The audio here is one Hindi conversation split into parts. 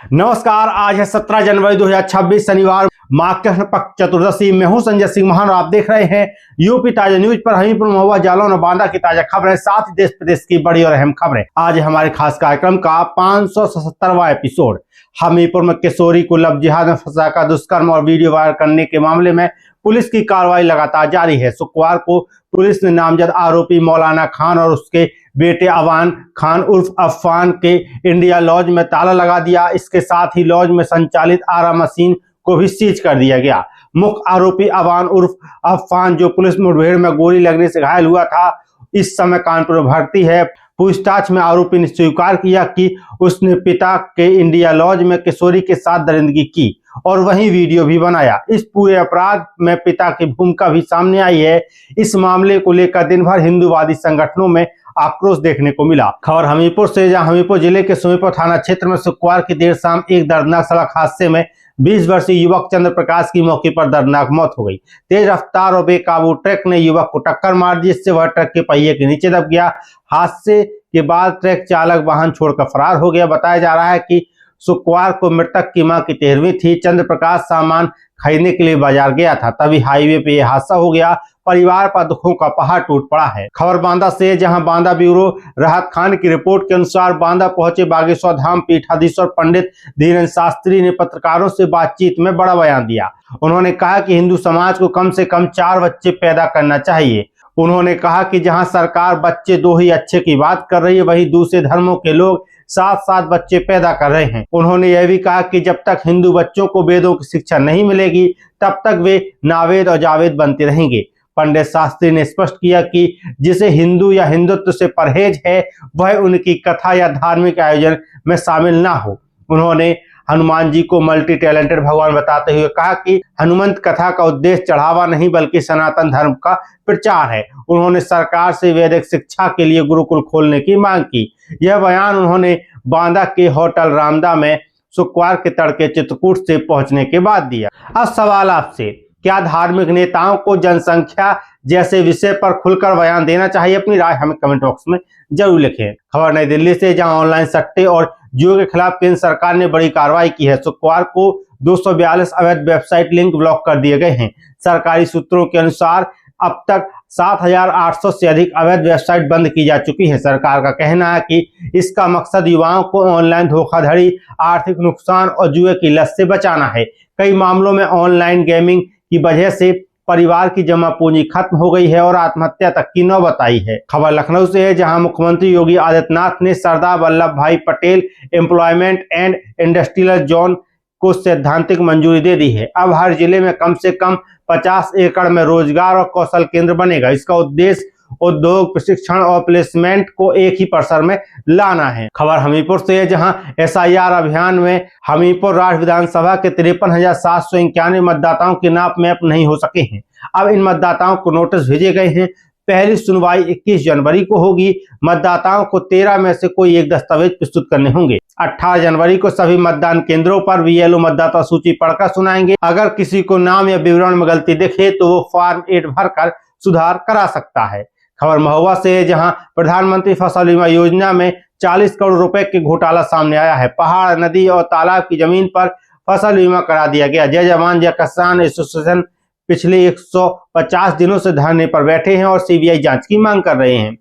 नमस्कार। आज है 17 जनवरी 2026 शनिवार, माघ कृष्ण पक्ष चतुर्दशी। मैं हूं संजय सिंह महान और आप देख रहे हैं यूपी ताजा न्यूज पर। हमीरपुर, महुआ, जालौन और बांदा की ताजा खबरें, साथ ही देश प्रदेश की बड़ी और अहम खबरें। आज हमारे खास कार्यक्रम का 577वां एपिसोड। हमीरपुर में किशोरी को लव जिहाद में फंसाकर दुष्कर्म और वीडियो वायरल करने के मामले में पुलिस की कार्रवाई लगातार जारी है। शुक्रवार को पुलिस ने नामजद आरोपी मौलाना खान और उसके बेटे अवान खान उर्फ अफान के इंडिया लॉज में ताला लगा दिया। इसके साथ ही लॉज में संचालित आरा मशीन को भी सीज कर दिया गया। मुख्य आरोपी अवान उर्फ अफान, जो पुलिस मुठभेड़ में गोली लगने से घायल हुआ था, इस समय कानपुर में भर्ती है। पूछताछ में आरोपी ने स्वीकार किया कि उसने पिता के इंडिया लॉज में किशोरी के साथ दरिंदगी की और वहीं वीडियो भी बनाया। इस पूरे अपराध में पिता की भूमिका भी सामने आई है। इस मामले को लेकर दिन भर हिंदूवादी संगठनों में आक्रोश देखने को मिला। खबर हमीरपुर से, जहां हमीरपुर जिले के सुमेरपुर थाना क्षेत्र में शुक्रवार की देर शाम एक दर्दनाक सड़क हादसे में 20 वर्षीय युवक चंद्र प्रकाश की मौके पर दर्दनाक मौत हो गई। तेज रफ्तार और बेकाबू ट्रक ने युवक को टक्कर मार दी, जिससे वह ट्रक के पहिए के नीचे दब गया। हादसे के बाद ट्रक चालक वाहन छोड़कर फरार हो गया। बताया जा रहा है कि शुक्रवार को मृतक की मां की 13वीं थी। चंद्र प्रकाश सामान खरीदने के लिए बाजार गया था, तभी हाईवे पे यह हादसा हो गया। परिवार पर दुखों का पहाड़ टूट पड़ा है। खबर बांदा से, जहां बांदा ब्यूरो राहत खान की रिपोर्ट के अनुसार बांदा पहुंचे बागेश्वर धाम पीठाधीश्वर पंडित धीरेन्द्र शास्त्री ने पत्रकारों से बातचीत में बड़ा बयान दिया। उन्होंने कहा कि हिंदू समाज को कम से कम 4 बच्चे पैदा करना चाहिए। उन्होंने कहा कि जहां सरकार बच्चे 2 ही अच्छे की बात कर रही है, वहीं दूसरे धर्मों के लोग 7-7 बच्चे पैदा कर रहे हैं। उन्होंने यह भी कहा कि जब तक हिंदू बच्चों को वेदों की शिक्षा नहीं मिलेगी, तब तक वे नावेद और जावेद बनते रहेंगे। पंडित शास्त्री ने स्पष्ट किया कि जिसे हिंदू या हिंदुत्व से परहेज है, वह उनकी कथा या धार्मिक आयोजन में शामिल ना हो। उन्होंने हनुमान जी को मल्टी टैलेंटेड भगवान बताते हुए कहा कि हनुमंत कथा का उद्देश्य चढ़ावा नहीं, बल्कि सनातन धर्म का प्रचार है। उन्होंने सरकार से वैदिक शिक्षा के लिए गुरुकुल खोलने की मांग की। यह बयान उन्होंने बांदा के होटल रामदा में शुक्रवार के तड़के चित्रकूट से पहुंचने के बाद दिया। अब सवाल आपसे, क्या धार्मिक नेताओं को जनसंख्या जैसे विषय पर खुलकर बयान देना चाहिए? अपनी राय हमें कमेंट बॉक्स में जरूर लिखें। खबर नई दिल्ली से, जहां ऑनलाइन सट्टे और जुए के खिलाफ केंद्र सरकार ने बड़ी कार्रवाई की है। शुक्रवार को 242 अवैध वेबसाइट लिंक ब्लॉक कर दिए गए हैं। सरकारी सूत्रों के अनुसार अब तक 7,800 से अधिक अवैध वेबसाइट बंद की जा चुकी है। सरकार का कहना है कि इसका मकसद युवाओं को ऑनलाइन धोखाधड़ी, आर्थिक नुकसान और जुए की लत से बचाना है। कई मामलों में ऑनलाइन गेमिंग की वजह से परिवार की जमा पूंजी खत्म हो गई है और आत्महत्या तक की नौबत आई है। खबर लखनऊ से है, जहां मुख्यमंत्री योगी आदित्यनाथ ने सरदार वल्लभ भाई Patel employment and industrial zone को सैद्धांतिक मंजूरी दे दी है। अब हर जिले में कम से कम 50 एकड़ में रोजगार और कौशल केंद्र बनेगा। इसका उद्देश्य उद्योग, प्रशिक्षण और प्लेसमेंट को एक ही परिसर में लाना है। खबर हमीरपुर से है, जहां SIR अभियान में हमीरपुर राज्य विधानसभा के 53,791 मतदाताओं के नाम मैप नहीं हो सके हैं। अब इन मतदाताओं को नोटिस भेजे गए हैं। पहली सुनवाई 21 जनवरी को होगी। मतदाताओं को 13 में से कोई एक दस्तावेज प्रस्तुत करने होंगे। 18 जनवरी को सभी मतदान केंद्रों पर BLO मतदाता सूची पढ़कर सुनाएंगे। अगर किसी को नाम या विवरण में गलती दिखे तो वो फॉर्म 8 भरकर सुधार करा सकता है। खबर महुआ से है, जहां प्रधानमंत्री फसल बीमा योजना में 40 करोड़ रुपए के घोटाला सामने आया है। पहाड़, नदी और तालाब की जमीन पर फसल बीमा करा दिया गया। जय जवान जय किसान एसोसिएशन पिछले 150 दिनों से धरने पर बैठे हैं और CBI जांच की मांग कर रहे हैं।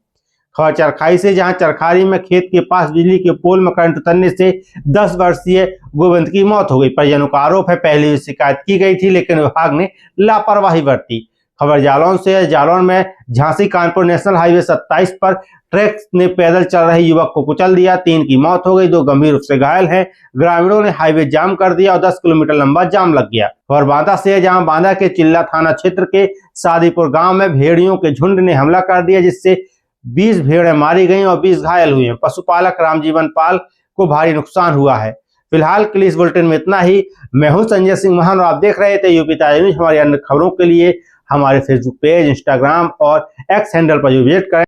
खबर चरखाई से, जहां चरखारी में खेत के पास बिजली के पोल में करंट उतरने से 10 वर्षीय गोविंद की मौत हो गई। परिजनों का आरोप है पहले शिकायत की गई थी, लेकिन विभाग ने लापरवाही बरती। खबर जालौन से है, जालौन में झांसी कानपुर नेशनल हाईवे 27 पर ट्रक ने पैदल चल रहे युवक को कुचल दिया। 3 की मौत हो गई, 2 गंभीर रूप से घायल हैं। ग्रामीणों ने हाईवे जाम कर दिया और 10 किलोमीटर लंबा जाम लग गया। खबर बांदा से है, जहां बांदा के चिल्ला थाना क्षेत्र के सादीपुर गांव में भेड़ियों के झुंड ने हमला कर दिया, जिससे 20 भेड़ें मारी गई और 20 घायल हुए हैं। पशुपालक रामजीवन पाल को भारी नुकसान हुआ है। फिलहाल के लिए इस बुलेटिन में इतना ही। मैं हूं संजय सिंह महान और आप देख रहे थे यूपी ताजा न्यूज। हमारी अन्य खबरों के लिए हमारे फेसबुक पेज, इंस्टाग्राम और X हैंडल पर विजिट करें।